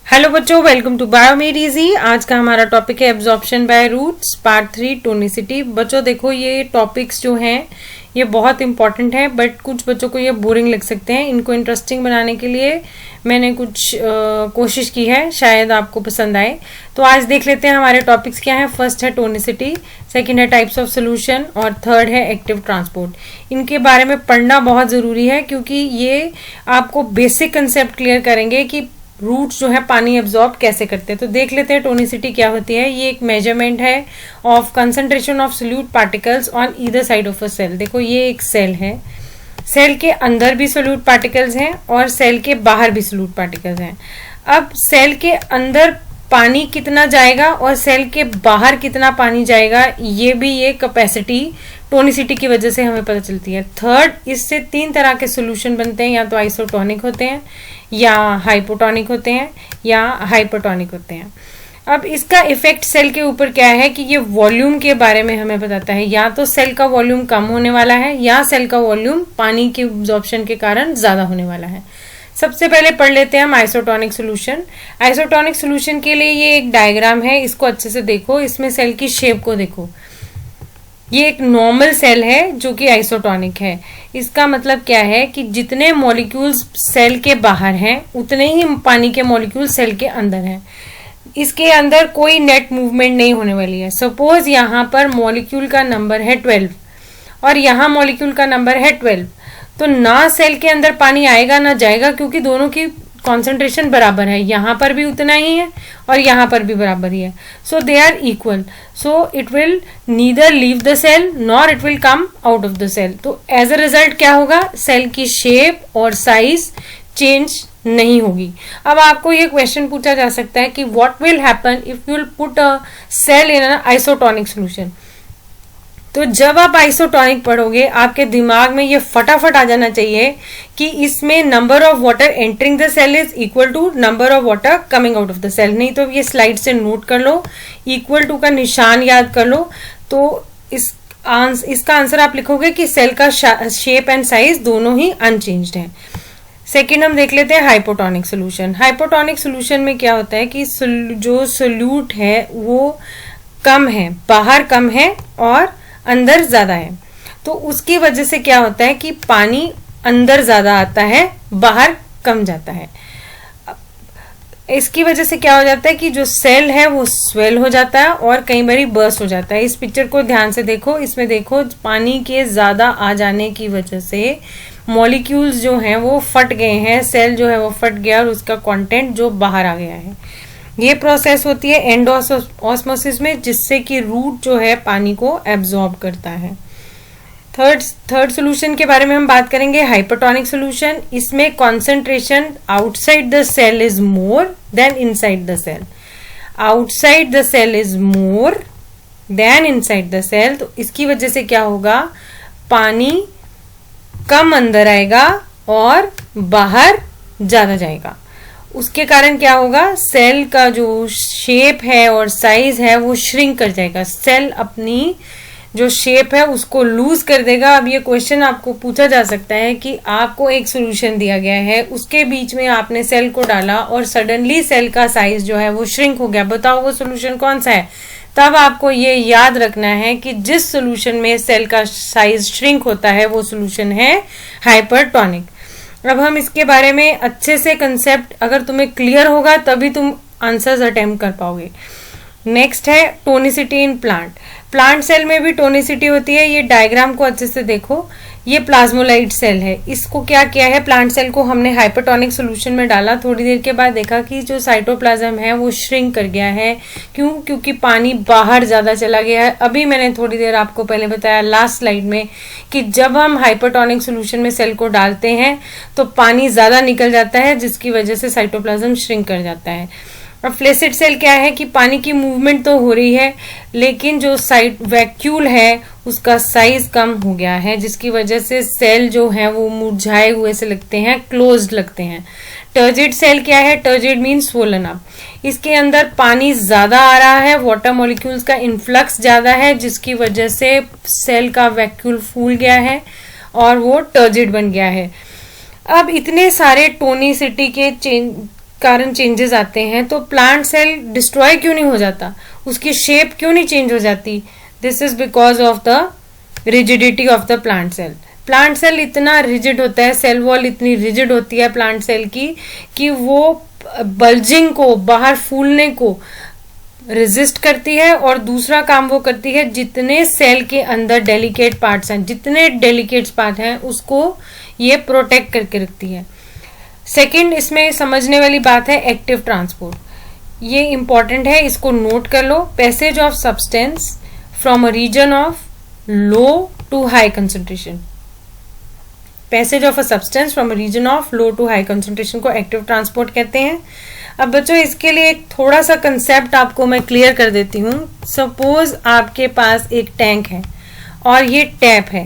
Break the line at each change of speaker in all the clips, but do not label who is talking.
Hello बच्चों, welcome to बायोमेड easy. आज का हमारा टॉपिक है absorption by roots part 3 tonicity. बच्चों देखो, ये टॉपिक्स जो हैं ये बहुत इंपॉर्टेंट है, बट कुछ बच्चों को ये बोरिंग लग सकते हैं। इनको इंटरेस्टिंग बनाने के लिए मैंने कुछ कोशिश की है, शायद आपको पसंद आए। तो आज देख लेते हैं हमारे टॉपिक्स क्या है। फर्स्ट है टोनिसिटी, सेकंड है टाइप्स ऑफ सोल्यूशन और थर्ड है एक्टिव ट्रांसपोर्ट। इनके बारे में पढ़ना बहुत ज़रूरी है क्योंकि ये आपको बेसिक कंसेप्ट क्लियर करेंगे कि रूट्स जो है पानी एब्जॉर्ब कैसे करते हैं। तो देख लेते हैं टोनिसिटी क्या होती है। ये एक मेजरमेंट है of concentration of solute particles on either side of a cell. देखो, ये एक सेल है, सेल के अंदर भी सोल्यूट पार्टिकल्स हैं और सेल के बाहर भी सोल्यूट पार्टिकल्स हैं। अब सेल के अंदर पानी कितना जाएगा और सेल के बाहर कितना पानी जाएगा, ये भी ये कैपेसिटी टोनिसिटी की वजह से हमें पता चलती है। थर्ड, इससे तीन तरह के सॉल्यूशन बनते हैं, या तो आइसोटोनिक होते हैं, या हाइपोटोनिक होते हैं, या हाइपरटोनिक होते हैं। अब इसका इफेक्ट सेल के ऊपर क्या है कि ये वॉल्यूम के बारे में हमें बताता है। या तो सेल का वॉल्यूम कम होने वाला है या सेल का वॉल्यूम पानी के एब्जॉर्प्शन के कारण ज्यादा होने वाला है। सबसे पहले पढ़ लेते हैं हम आइसोटोनिक सोल्यूशन। आइसोटोनिक सोल्यूशन के लिए ये एक डायग्राम है, इसको अच्छे से देखो। इसमें सेल की शेप को देखो। ये एक नॉर्मल सेल है जो कि आइसोटोनिक है। इसका मतलब क्या है कि जितने मॉलिक्यूल्स सेल के बाहर हैं उतने ही पानी के मॉलिक्यूल सेल के अंदर हैं। इसके अंदर कोई नेट मूवमेंट नहीं होने वाली है। सपोज यहाँ पर मॉलिक्यूल का नंबर है 12 और यहाँ मॉलिक्यूल का नंबर है 12, तो ना सेल के अंदर पानी आएगा ना जाएगा, क्योंकि दोनों की कॉन्सेंट्रेशन बराबर है। यहाँ पर भी उतना ही है और यहाँ पर भी बराबर ही है। So they are equal, so it will neither leave the cell nor it will come out of the cell. तो एज अ रिजल्ट क्या होगा, सेल की शेप और साइज चेंज नहीं होगी। अब आपको ये क्वेश्चन पूछा जा सकता है कि what will happen if you will put a cell in an isotonic solution. तो जब आप आइसोटोनिक पढ़ोगे आपके दिमाग में ये फटाफट आ जाना चाहिए कि इसमें number of water entering the cell is equal to number of water coming out of the cell. नहीं तो ये स्लाइड से नोट कर लो, इक्वल टू का निशान याद कर लो। तो इसका आंसर आप लिखोगे कि सेल का शेप एंड साइज दोनों ही अनचेंज्ड है। सेकेंड हम देख लेते हैं हाइपोटोनिक सोल्यूशन। हाइपोटोनिक सोल्यूशन में क्या होता है कि जो सोल्यूट है वो कम है, बाहर कम है और अंदर ज्यादा है। तो उसकी वजह से क्या होता है कि पानी अंदर ज्यादा आता है, बाहर कम जाता है। इसकी वजह से क्या हो जाता है कि जो सेल है वो स्वेल हो जाता है और कई बार बर्स्ट हो जाता है। इस पिक्चर को ध्यान से देखो, इसमें देखो पानी के ज्यादा आ जाने की वजह से मॉलिक्यूल्स जो हैं वो फट गए हैं, सेल जो है वो फट गया और उसका कंटेंट जो बाहर आ गया है। ये प्रोसेस होती है एंडोऑस्मोसिस में, जिससे कि रूट जो है पानी को एब्जॉर्ब करता है। थर्ड सोल्यूशन के बारे में हम बात करेंगे, हाइपरटोनिक सोल्यूशन। इसमें concentration outside the cell is more than inside the cell. Outside the cell is more than inside the cell. तो इसकी वजह से क्या होगा, पानी कम अंदर आएगा और बाहर ज्यादा जाएगा। उसके कारण क्या होगा, सेल का जो शेप है और साइज है वो श्रिंक कर जाएगा। सेल अपनी जो शेप है उसको लूज कर देगा। अब ये क्वेश्चन आपको पूछा जा सकता है कि आपको एक सोल्यूशन दिया गया है, उसके बीच में आपने सेल को डाला और सडनली सेल का साइज जो है वो श्रिंक हो गया। बताओ वो सोल्यूशन कौन सा है। तब आपको ये याद रखना है कि जिस सोल्यूशन में सेल का साइज श्रिंक होता है वो सोल्यूशन है हाइपरटोनिक। अब हम इसके बारे में अच्छे से कंसेप्ट अगर तुम्हें क्लियर होगा तभी तुम आंसर्स अटेम्प्ट कर पाओगे। नेक्स्ट है tonicity in plant. Plant cell में भी टोनिसिटी होती है। ये डायग्राम को अच्छे से देखो, ये प्लाज्मोलाइट सेल है। इसको क्या किया है, प्लांट सेल को हमने हाइपरटोनिक सोल्यूशन में डाला। थोड़ी देर के बाद देखा कि जो साइटोप्लाज्म है वो श्रिंक कर गया है। क्यों, क्योंकि पानी बाहर ज्यादा चला गया है। अभी मैंने थोड़ी देर आपको पहले बताया लास्ट स्लाइड में कि जब हम हाइपरटोनिक सोल्यूशन में सेल को डालते हैं तो पानी ज्यादा निकल जाता है, जिसकी वजह से साइटोप्लाज्म श्रिंक कर जाता है। अब फ्लेसिड सेल क्या है कि पानी की मूवमेंट तो हो रही है लेकिन जो साइड वैक्यूल है उसका साइज कम हो गया है, जिसकी वजह से सेल जो है वो मुरझाए हुए से लगते हैं, क्लोज्ड लगते हैं। टर्जिड सेल क्या है, टर्जिड मीन स्वोलन अप। इसके अंदर पानी ज्यादा आ रहा है, वाटर मॉलिक्यूल्स का इन्फ्लक्स ज्यादा है, जिसकी वजह से सेल का वैक्यूल फूल गया है और वो टर्जिड बन गया है। अब इतने सारे टोनिसिटी के कारण चेंजेस आते हैं, तो प्लांट सेल डिस्ट्रॉय क्यों नहीं हो जाता, उसकी शेप क्यों नहीं चेंज हो जाती? This is because of the rigidity of the plant cell. Plant cell इतना रिजिड होता है, सेल वॉल इतनी रिजिड होती है प्लांट सेल की कि वो बल्जिंग को, बाहर फूलने को रेजिस्ट करती है. और दूसरा काम वो करती है, जितने सेल के अंदर डेलिकेट पार्ट्स हैं, जितने डेलिकेट पार्ट हैं, उसको ये प्रोटेक्ट करके रखती है. सेकंड इसमें समझने वाली बात है एक्टिव ट्रांसपोर्ट. ये इंपॉर्टेंट है, इसको नोट कर लो. Passage of substance from a region of low to high concentration. Passage of a substance from a region of low to high concentration को एक्टिव ट्रांसपोर्ट कहते हैं. अब बच्चों इसके लिए एक थोड़ा सा कंसेप्ट आपको मैं क्लियर कर देती हूँ. सपोज आपके पास एक टैंक है और ये टैप है.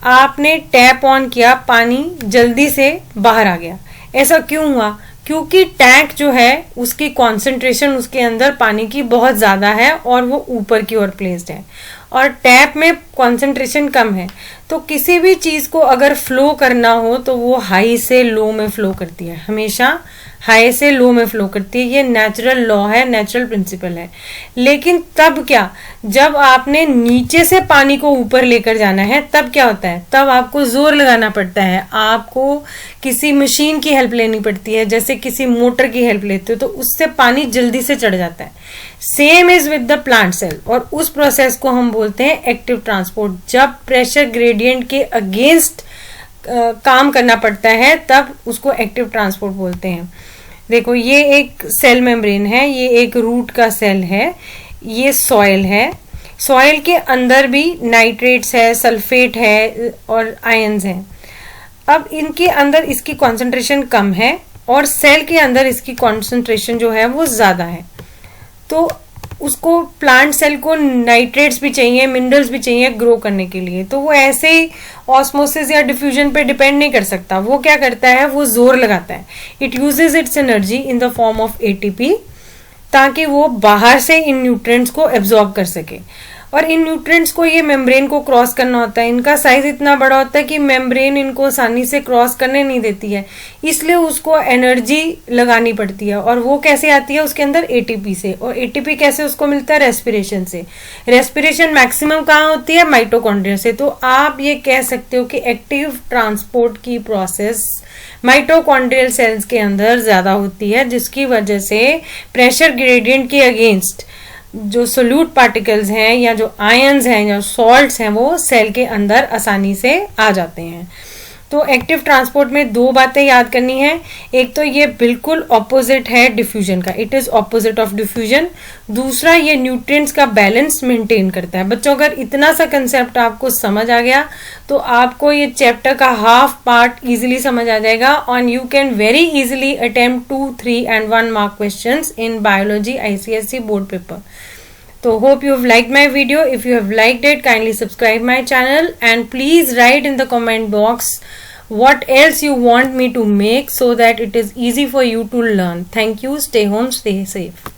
आपने टैप ऑन किया, पानी जल्दी से बाहर आ गया. ऐसा क्यों हुआ? क्योंकि टैंक जो है उसकी कॉन्सेंट्रेशन उसके अंदर पानी की बहुत ज्यादा है और वो ऊपर की ओर प्लेस्ड है, और टैप में कॉन्सेंट्रेशन कम है. तो किसी भी चीज को अगर फ्लो करना हो तो वो हाई से लो में फ्लो करती है, हमेशा हाई से लो में फ्लो करती है. ये नेचुरल लॉ है, नेचुरल प्रिंसिपल है. लेकिन तब क्या, जब आपने नीचे से पानी को ऊपर लेकर जाना है, तब क्या होता है? तब आपको जोर लगाना पड़ता है, आपको किसी मशीन की हेल्प लेनी पड़ती है, जैसे किसी मोटर की हेल्प लेते हो, तो उससे पानी जल्दी से चढ़ जाता है. Same is with the plant cell, और उस प्रोसेस को हम बोलते हैं एक्टिव ट्रांसपोर्ट. जब प्रेशर ग्रेडियंट के अगेंस्ट काम करना पड़ता है, तब उसको एक्टिव ट्रांसपोर्ट बोलते हैं. देखो ये एक सेल मेम्ब्रेन है, ये एक रूट का सेल है, ये सॉइल है. सॉइल के अंदर भी नाइट्रेट्स है, सल्फेट है और आयंस हैं. अब इनके अंदर इसकी कॉन्सेंट्रेशन कम है और सेल के अंदर इसकी कॉन्सेंट्रेशन जो है वो ज्यादा है. तो उसको, प्लांट सेल को नाइट्रेट्स भी चाहिए, मिनरल्स भी चाहिए ग्रो करने के लिए. तो वो ऐसे ही ऑस्मोसिस या डिफ्यूजन पे डिपेंड नहीं कर सकता. वो क्या करता है? वो जोर लगाता है. It uses it's energy in the form of ATP, ताकि वो बाहर से इन न्यूट्रिएंट्स को एब्जॉर्ब कर सके. और इन न्यूट्रिएंट्स को ये मेम्ब्रेन को क्रॉस करना होता है. इनका साइज इतना बड़ा होता है कि मेम्ब्रेन इनको आसानी से क्रॉस करने नहीं देती है, इसलिए उसको एनर्जी लगानी पड़ती है. और वो कैसे आती है? उसके अंदर एटीपी से. और एटीपी कैसे उसको मिलता है? रेस्पिरेशन से. रेस्पिरेशन मैक्सिमम कहाँ होती है? माइटोकॉन्ड्रिया से. तो आप ये कह सकते हो कि एक्टिव ट्रांसपोर्ट की प्रोसेस माइटोकॉन्ड्रियल सेल्स के अंदर ज्यादा होती है, जिसकी वजह से प्रेशर ग्रेडियंट के अगेंस्ट जो सोल्यूट पार्टिकल्स हैं या जो आयंस हैं या सॉल्ट्स हैं, वो सेल के अंदर आसानी से आ जाते हैं. तो एक्टिव ट्रांसपोर्ट में दो बातें याद करनी है. एक तो ये बिल्कुल ऑपोजिट है डिफ्यूजन का, it is opposite of diffusion. दूसरा, ये न्यूट्रिएंट्स का बैलेंस मेंटेन करता है. बच्चों अगर इतना सा कंसेप्ट आपको समझ आ गया तो आपको ये चैप्टर का हाफ पार्ट इजीली समझ आ जाएगा. और you can very easily attempt 2, 3 and 1 mark questions in biology ICSE board paper. So hope you have liked my video. If you have liked it, kindly subscribe my channel and please write in the comment box what else you want me to make so that it is easy for you to learn. Thank you. Stay home, stay safe.